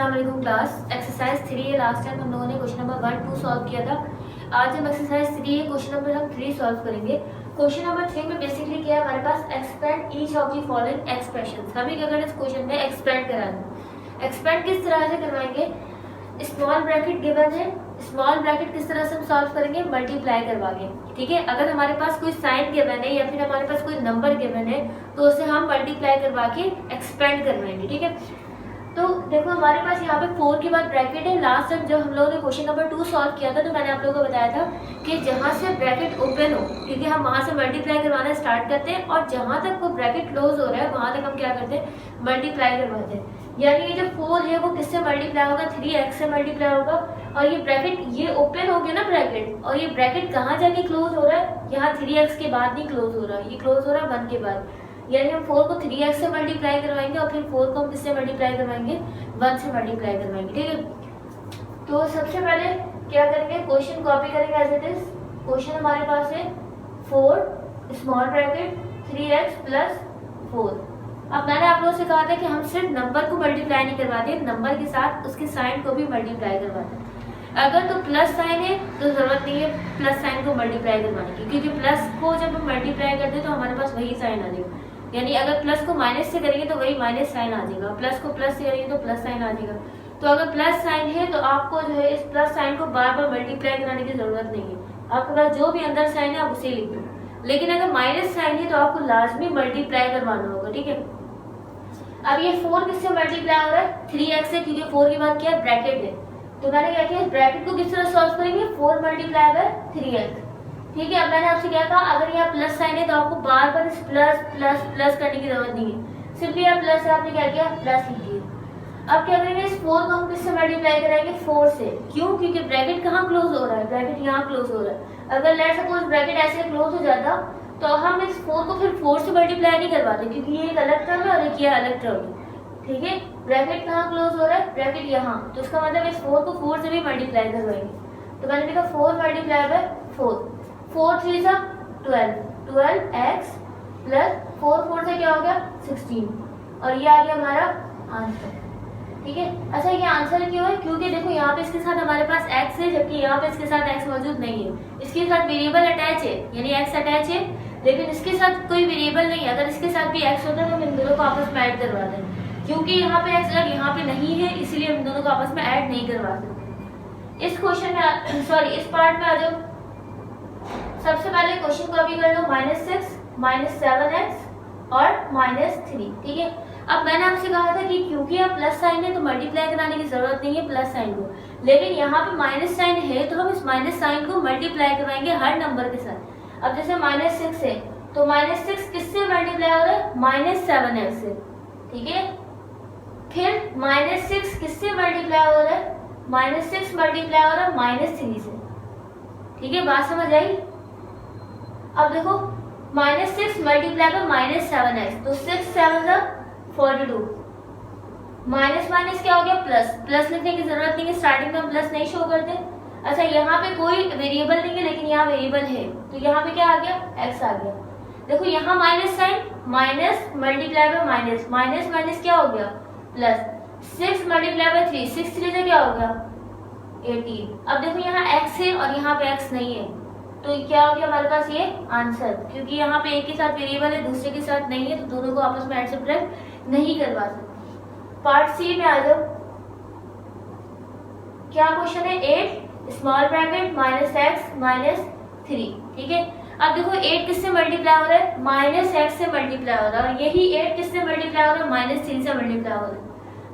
अस्सलाम वालेकुम class. Exercise 3 है। लास्ट टाइम हम लोगों ने क्वेश्चन नंबर 1 2 सॉल्व किया था। आज हम एक्सरसाइज 3 है, क्वेश्चन नंबर हम 3 सॉल्व करेंगे। क्वेश्चन नंबर 3 में बेसिकली क्या है, हमारे पास expand each of the following expressions. हमें क्या करना है, इस क्वेश्चन में एक्सपेंड कराना। एक्सपेंड किस तरह से करवाएंगे, स्मॉल ब्रैकेट गिवन है, स्मॉल ब्रैकेट किस तरह से हम सॉल्व करेंगे, मल्टीप्लाई करवा के। ठीक है, अगर हमारे पास कोई साइन गिवन है या फिर हमारे पास कोई नंबर गिवन है तो उसे हम मल्टीप्लाई करवा के एक्सपेंड करवाएंगे। ठीक है, तो देखो हमारे पास यहाँ पे 4 के बाद ब्रैकेट है। लास्ट टाइम जब हम लोगों ने क्वेश्चन नंबर 2 सॉल्व किया था तो मैंने आप लोगों को बताया था कि जहाँ से ब्रैकेट ओपन हो, क्योंकि हम वहाँ से मल्टीप्लाई करवाना स्टार्ट करते हैं और जहाँ तक वो ब्रैकेट क्लोज हो रहा है वहाँ तक हम क्या करते हैं, मल्टीप्लाई करवाते हैं। यानी ये जो 4 है वो किससे मल्टीप्लाई होगा, 3x से मल्टीप्लाई होगा। और ये ब्रैकेट ये ओपन हो गया ना ब्रैकेट, और ये ब्रैकेट कहाँ जाके क्लोज हो रहा है, यहाँ 3x के बाद नहीं क्लोज हो रहा है, ये क्लोज हो रहा है 1 के बाद। यानी हम 4 को 3x से मल्टीप्लाई करवाएंगे और फिर 4 को हम किससे मल्टीप्लाई करवाएंगे, 1 से मल्टीप्लाई करवाएंगे। ठीक है, तो सबसे पहले क्या करेंगे, क्वेश्चन कॉपी करेंगे एज इट इज। क्वेश्चन हमारे पास है 4 स्मॉल ब्रैकेट 3x प्लस 4। अब मैंने आप लोगों से कहा था कि हम सिर्फ नंबर को मल्टीप्लाई नहीं करवाते, नंबर के साथ उसके साइन को भी मल्टीप्लाई करवाते हैं। अगर तो प्लस साइन है तो जरूरत नहीं है प्लस साइन को मल्टीप्लाई करवाने की, क्योंकि प्लस को जब हम मल्टीप्लाई करते हैं तो हमारे पास वही साइन आ जाएगा। यानी अगर प्लस को माइनस से करेंगे तो वही माइनस साइन आ जाएगा, प्लस को प्लस से करेंगे तो प्लस साइन आ जाएगा। तो अगर प्लस साइन है तो आपको जो है इस प्लस साइन को बार बार मल्टीप्लाई कराने की जरूरत नहीं है, आपके पास जो भी अंदर साइन है आप उसे लिख दो। लेकिन अगर माइनस साइन है तो आपको लाजमी मल्टीप्लाई करवाना होगा। ठीक है, अब ये 4 किससे मल्टीप्लाई हो रहा है, 3x से, क्योंकि 4 के बाद क्या है, ब्रैकेट है। तो मैंने क्या किया, ब्रैकेट को किस तरह सॉल्व करेंगे, 4 मल्टीप्लाई बाय 3x। ठीक है, अब मैंने आपसे क्या कहा, अगर यहाँ प्लस साइन है तो आपको बार बार इस प्लस प्लस प्लस करने की जरूरत नहीं है, सिंपली आप प्लस है, आपने क्या किया, प्लस लिख दिया। अब क्या करेंगे, इस 4 को हम किससे मल्टीप्लाई कराएंगे, 4 से। क्यों, क्योंकि ब्रैकेट कहाँ क्लोज हो रहा है, ब्रैकेट यहाँ क्लोज हो रहा है। अगर लेट सपोज ब्रैकेट ऐसे क्लोज हो जाता तो हम इस 4 को फिर 4 से मल्टीप्लाई नहीं करवाते, क्योंकि ये एक अलग टर्म है और एक ये अलग टर्म है। ठीक है, ब्रैकेट कहाँ क्लोज हो रहा है, ब्रैकेट यहाँ, तो इसका मतलब इस 4 को 4 से भी मल्टीप्लाई करवाएंगे। तो मैंने लिखा 4 मल्टीप्लाई बाय 4, 4 3 सा 12, 12x प्लस 4 4 से क्या हो गया, 16, और ये आ गया हमारा आंसर। ठीक है, अच्छा ये आंसर क्यों है, क्योंकि देखो यहाँ पे इसके साथ हमारे पास x है, जबकि यहाँ पे इसके साथ x मौजूद नहीं है। इसके साथ वेरिएबल अटैच है, यानी x अटैच है, लेकिन इसके साथ कोई वेरिएबल नहीं है। अगर इसके साथ भी x होता है तो हम इन दोनों को आपस में ऐड करवा दें, क्योंकि यहाँ पे x लग यहाँ पे नहीं है, इसलिए हम दोनों को आपस में ऐड नहीं करवा सकते। इस क्वेश्चन में सॉरी इस पार्ट में आ जाओ। सबसे पहले क्वेश्चन कॉपी कर लो, -6 -7x और -3। ठीक है, अब मैंने आपसे कहा था कि क्योंकि आप प्लस साइन है तो मल्टीप्लाई कराने की जरूरत नहीं है प्लस साइन को, लेकिन यहाँ पे माइनस साइन है तो हम इस माइनस साइन को मल्टीप्लाई करवाएंगे हर नंबर के साथ। अब जैसे -6 है तो -6 किससे मल्टीप्लाई हो रहा है, -7x से। ठीक है, फिर -6 किससे मल्टीप्लाई हो रहा है, -6 मल्टीप्लाई हो रहा है -3 से। ठीक है, बात समझ आई। अब देखो -6 मल्टीप्लाई बाय -7x, तो 6 7 42, माइनस माइनस क्या हो गया, प्लस। प्लस लिखने की जरूरत नहीं है, स्टार्टिंग में हम प्लस नहीं शो करते। अच्छा यहाँ पे कोई वेरिएबल नहीं है, लेकिन यहाँ वेरिएबल है, तो यहाँ पे क्या आ गया, x आ गया। देखो यहाँ minus sign, minus multiply by minus, minus minus क्या हो गया, प्लस। 6 मल्टीप्लाई बाय 3, 6 3 से क्या हो गया, 18। अब देखो यहाँ x है और यहाँ पे x नहीं है, तो क्या हो गया हमारे पास ये आंसर, क्योंकि यहाँ पे एक के साथ वेरिएबल है दूसरे के साथ नहीं है, तो दोनों को आपस में ऐड सब्ट्रैक्ट नहीं करवा सकते। पार्ट सी में आ जाओ। क्या क्वेश्चन है, 8 स्मॉल ब्रैकेट -x -3। ठीक है, अब देखो 8 किससे मल्टीप्लाई हो रहा है, -x से मल्टीप्लाई हो रहा है, और यही 8 किससे मल्टीप्लाई हो रहा है, -3 से मल्टीप्लाई हो रहा है।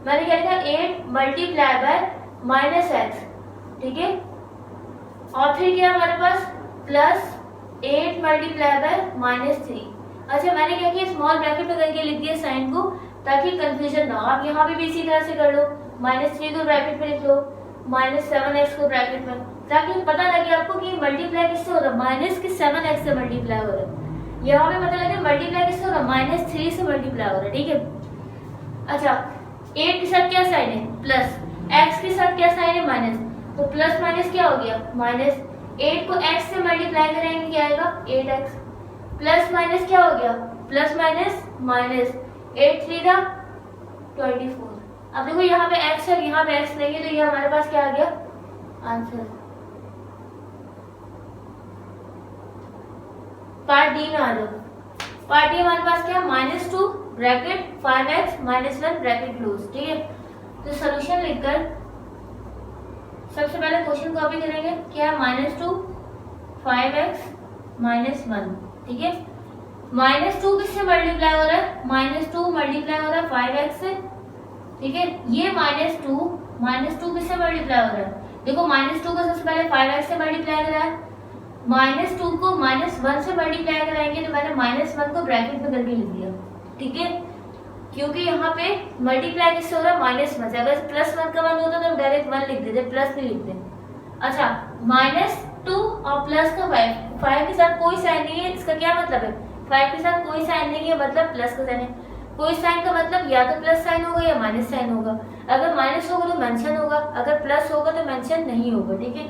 मैंने क्या लिखा, 8 मल्टीप्लाई बाय -x। ठीक है, और फिर क्या हमारे पास प्लस 8 मल्टीप्लाई बाय -3। अच्छा मैंने क्या किया, स्मॉल ब्रैकेट में करके लिख दिया साइन को, ताकि कंफ्यूजन ना हो। आप यहाँ पे भी इसी तरह से कर लो, -3 को ब्रैकेट में लिख लो, -7x को ब्रैकेट में, ताकि पता लगे आपको कि मल्टीप्लाई किससे हो रहा है, माइनस के 7x से मल्टीप्लाई हो रहा है। यहाँ पे पता लगे मल्टीप्लाई किससे हो रहा है, -3 से मल्टीप्लाई हो रहा है। ठीक है, अच्छा 8 के साथ क्या साइन है, प्लस, x के साथ क्या साइन है, माइनस, तो प्लस माइनस क्या हो गया, माइनस। 8 को x से मल्टीप्लाई करेंगे क्या आएगा, 8x, प्लस माइनस क्या हो गया, प्लस माइनस माइनस, 8 3 24। अब देखो यहाँ पे x है, यहाँ पे x नहीं है, तो ये हमारे पास क्या आ गया आंसर। पार्ट डी में आ जाओ। पार्ट डी हमारे पास क्या है, -2 ब्रैकेट 5x -1 ब्रैकेट क्लोज। ठीक है, तो सोल्यूशन लिखकर सबसे पहले क्वेश्चन कॉपी करेंगे। क्या है, -2 5x -1। ठीक है, -2 किससे मल्टीप्लाई हो रहा है, -2 मल्टीप्लाई हो रहा है 5x से। ठीक है, ये -2 किससे मल्टीप्लाई हो रहा है, देखो -2 को सबसे पहले 5x से मल्टीप्लाई करा है, -2 को -1 से मल्टीप्लाई कराएंगे, तो मैंने -1 को ब्रैकेट में करके लिख दिया। ठीक है, क्योंकि यहाँ पे मल्टीप्लाई किससे हो रहा है, -1 से। अगर +1 का मान होता तो डायरेक्ट 1 लिख देते, प्लस नहीं लिखते। अच्छा, -2 और प्लस का 5 के साथ कोई साइन नहीं है, इसका क्या मतलब है, 5 के साथ कोई साइन नहीं है मतलब प्लस का साइन है। कोई साइन का मतलब या तो प्लस साइन होगा या माइनस साइन होगा। अगर माइनस होगा तो मेंशन होगा, अगर प्लस होगा तो मेंशन नहीं होगा। ठीक है,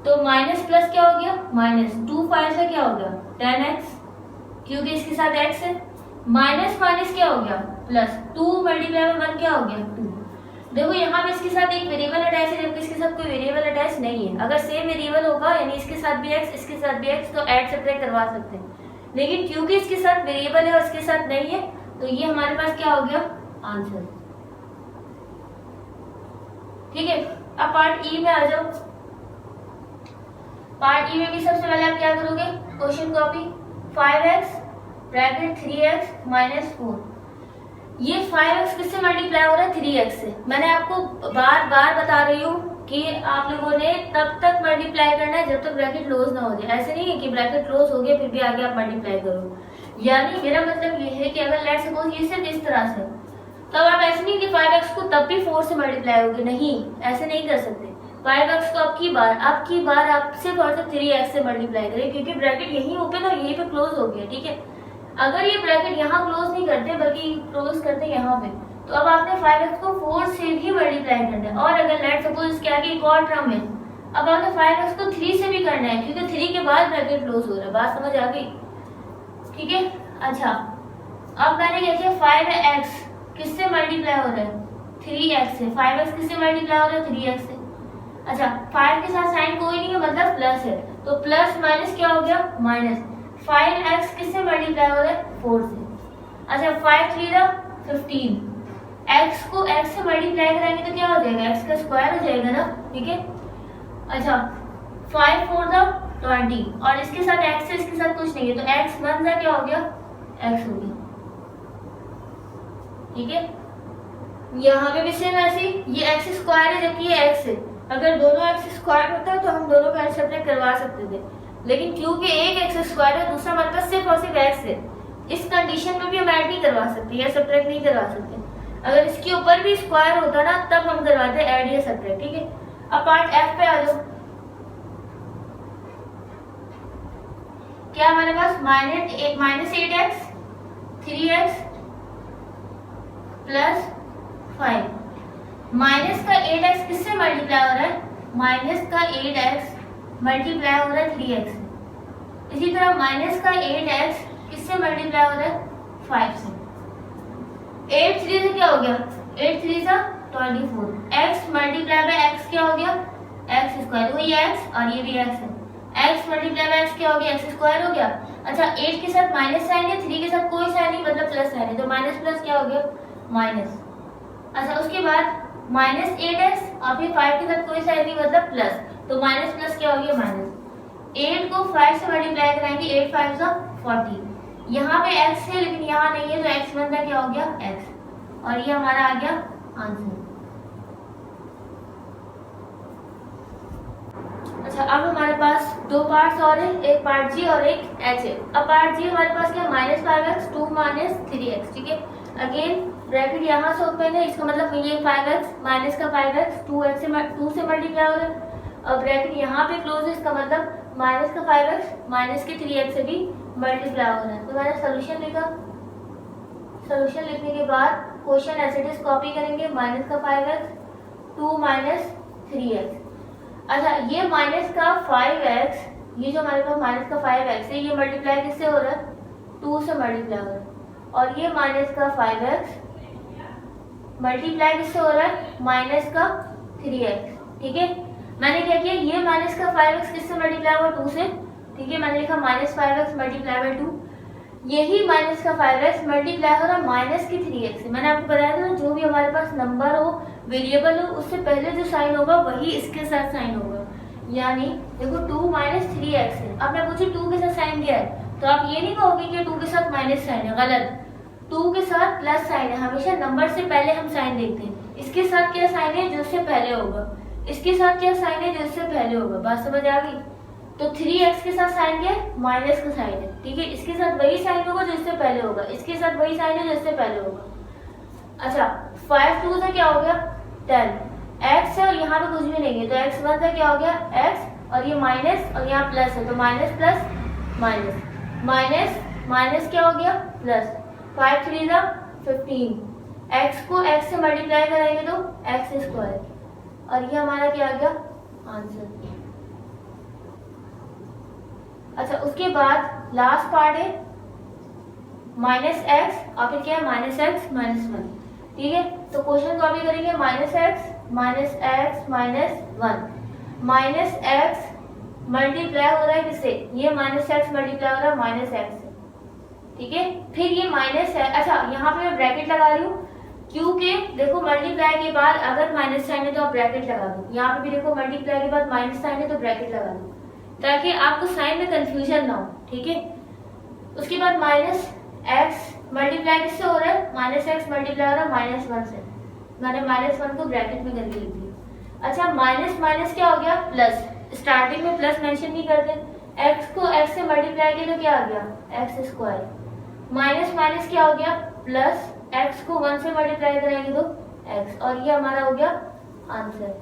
तो माइनस प्लस क्या हो गया, -2 5 से क्या हो गया 10x, क्योंकि इसके साथ x है। माइनस माइनस क्या हो गया प्लस, 2 मल्टीप्लाई में 1 क्या हो गया 2। देखो यहाँ पे इसके साथ एक वेरिएबल अटैच है, जबकि इसके साथ कोई वेरिएबल अटैच नहीं है। अगर सेम वेरिएबल होगा यानी इसके साथ भी x इसके साथ भी x, तो ऐड सब्ट्रैक्ट करवा सकते हैं। लेकिन क्योंकि इसके साथ वेरिएबल है और इसके साथ नहीं है, तो ये हमारे पास क्या हो गया आंसर। ठीक है, अब पार्ट ई में आ जाओ। पार्ट ई में भी सबसे पहले आप क्या करोगे, question copy 5x bracket 3x -4। ये 5x किससे मल्टीप्लाई हो रहा है, 3x से। मैंने आपको बार बार बता रही हूँ कि आप लोगों ने तब तक मल्टीप्लाई करना है जब तक ब्रैकेट क्लोज ना हो जाए। ऐसे नहीं है कि ब्रैकेट क्लोज हो गया फिर भी आगे आप मल्टीप्लाई करो। यानी मेरा मतलब ये है कि अगर लेट्स सपोज ये सिर्फ इस तरह से, तब आप ऐसे नहीं कि 5x को तब भी 4 से मल्टीप्लाई होगी, नहीं, ऐसे नहीं कर सकते। 5x को आपकी बार आप सिर्फ और सिर्फ 3x से मल्टीप्लाई करें, क्योंकि ब्रैकेट यहीं ओपन और यहीं पे क्लोज हो गया। ठीक है, अगर ये ब्रैकेट यहाँ क्लोज नहीं करते बल्कि क्लोज करते यहाँ पे, तो अब आपने 5x को 4 से भी मल्टीप्लाई करना है। और अगर लेट्स सपोज इसके आगे एक और टर्म है, अब आपने 5x को 3 से भी करना है, क्योंकि 3 के बाद ब्रैकेट क्लोज हो रहा है। बात समझ आ गई? ठीक है, अच्छा अब मैंने क्या किया, 5x किससे मल्टीप्लाई हो रहा है, 3x से। 5x किससे मल्टीप्लाई हो रहा है, 3x से। अच्छा, 5 के साथ साइन कोई नहीं है मतलब प्लस है, तो प्लस माइनस क्या हो गया माइनस। 5x किससे मल्टीप्लाई हो रहा है, 4 से। अच्छा, 5 3 15, x को x से मल्टीप्लाई कराएंगे तो क्या हो जाएगा, x का स्क्वायर हो जाएगा ना। ठीक है, अच्छा 5 4 20, और इसके साथ x है, इसके साथ कुछ नहीं है, तो x 1 क्या हो गया, x हो गया। ठीक है, यहाँ पे भी सेम ऐसे ये x स्क्वायर है जबकि ये x है। अगर दोनों x स्क्वायर होता है तो हम दोनों का सब्ट्रैक्ट करवा सकते थे, लेकिन क्योंकि एक x स्क्वायर है दूसरा मतलब सिर्फ और सिर्फ x है, इस कंडीशन में भी हम ऐड नहीं करवा सकते या सब्ट्रैक्ट नहीं करवा सकते। अगर इसके ऊपर भी स्क्वायर होता ना तब हम करवाते ऐड या सब्ट्रैक्ट। ठीक है, अब पार्ट f पे आ जाओ। क्या हमारे पास -8x 3x प्लस 5। माइनस का 8x किससे मल्टीप्लाई हो रहा है, माइनस का 8x मल्टीप्लाई हो रहा है 3x से। इसी तरह माइनस का 8x किससे मल्टीप्लाई हो रहा है, 5 से। 8 3 से क्या हो गया, 8 3 से 24। x मल्टीप्लाई बाय x क्या हो गया, x स्क्वायर। वही x और ये भी x है, x मल्टीप्लाई बाय x क्या हो गया, x स्क्वायर हो गया। अच्छा, 8 के साथ माइनस साइन है, 3 के साथ कोई साइन नहीं मतलब प्लस साइन है, तो माइनस प्लस क्या हो गया माइनस। अच्छा, उसके बाद -8x और फिर 5 के साथ कोई साइन नहीं मतलब प्लस, तो माइनस प्लस क्या हो गया माइनस। 8 को 5 से मल्टीप्लाई कराएंगे, 8 5 40। यहाँ पे x है लेकिन यहाँ नहीं है, तो x बनता क्या हो गया x, और ये हमारा आ गया आंसर। अच्छा, अब हमारे पास दो पार्ट्स और है, एक पार्ट जी और एक एच है। अब पार्ट जी हमारे पास क्या, -5x 2 -3x। ठीक है, अगेन ब्रैकेट यहाँ से ओपन है, इसका मतलब ये 5x माइनस का 5x 2 से मल्टीप्लाई हो रहा है, और ब्रैकेट यहाँ पे क्लोज है, इसका मतलब माइनस का 5x माइनस के 3x से भी मल्टीप्लाई हो रहा है। तो मैंने सोल्यूशन लिखा, सोल्यूशन लिखने के बाद question as it is copy करेंगे, माइनस का 5x 2 -3x। अच्छा, ये माइनस का 5x, ये जो हमारे पास माइनस का 5x है, ये मल्टीप्लाई किससे हो रहा है, 2 से मल्टीप्लाई हो रहा है, और ये माइनस का 5x मल्टीप्लाई किससे हो रहा है, माइनस का 3x, ठीक है। मैंने क्या किया, ये माइनस का 5x किससे मल्टीप्लाई हुआ, 2 से, ठीक है। मैंने लिखा माइनस 5x मल्टीप्लाई बाई 2, यही माइनस का 5x मल्टीप्लाई हो रहा माइनस की 3x से। मैंने आपको बताया था ना, जो भी हमारे पास नंबर हो, वेरिएबल हो, उससे पहले जो साइन होगा वही इसके साथ साइन होगा। यानी देखो 2 माइनस 3x है, अब मैं पूछू 2 के साथ साइन क्या है, तो आप ये नहीं कहोगे कि 2 के साथ माइनस साइन है, गलत। 2 के साथ प्लस साइन है, हमेशा नंबर से पहले हम साइन देखते हैं। इसके साथ क्या साइन है, जो इससे पहले होगा, इसके साथ क्या साइन है, जो इससे पहले होगा। बात समझ आ गई। तो 3x के साथ साइन क्या है, माइनस का साइन है, ठीक है। इसके साथ वही साइन होगा जो इससे पहले होगा, इसके साथ वही साइन है जो इससे पहले होगा। अच्छा 5 2 से क्या हो गया 10, x है और यहाँ पे कुछ भी नहीं है, तो x 1 से क्या हो गया x, और ये माइनस और यहाँ प्लस है, तो minus plus minus, minus minus क्या हो गया प्लस, 5 3 15, x को x से मल्टीप्लाई कराएंगे तो x स्क्वायर, और ये हमारा क्या आ गया आंसर। अच्छा उसके बाद लास्ट पार्ट है माइनस एक्स और फिर क्या है माइनस एक्स माइनस 1, ठीक है। तो क्वेश्चन कॉपी करेंगे, minus x minus x minus 1, minus x multiply हो रहा है किससे, ये माइनस एक्स मल्टीप्लाई हो रहा है माइनस एक्स से, ठीक है। फिर ये माइनस है, अच्छा यहाँ पे मैं ब्रैकेट लगा रही हूँ क्योंकि देखो मल्टीप्लाई के बाद अगर माइनस साइन है तो आप ब्रैकेट लगा दो, यहाँ पे भी देखो मल्टीप्लाई के बाद माइनस साइन है तो ब्रैकेट लगा दो, ताकि आपको साइन में कंफ्यूजन ना हो, ठीक है। उसके बाद माइनस एक्स मल्टीप्लाई किससे हो रहा है, माइनस एक्स मल्टीप्लाई हो रहा है माइनस 1 से, मैंने माइनस 1 को ब्रैकेट में करके लिख दिया। अच्छा माइनस माइनस क्या हो गया प्लस, स्टार्टिंग में प्लस मेंशन नहीं करते, एक्स को एक्स से मल्टीप्लाई किया तो क्या आ गया एक्स स्क्वायर, माइनस माइनस क्या हो गया प्लस, एक्स को 1 से मल्टीप्लाई करेंगे तो एक्स, और ये हमारा हो गया आंसर।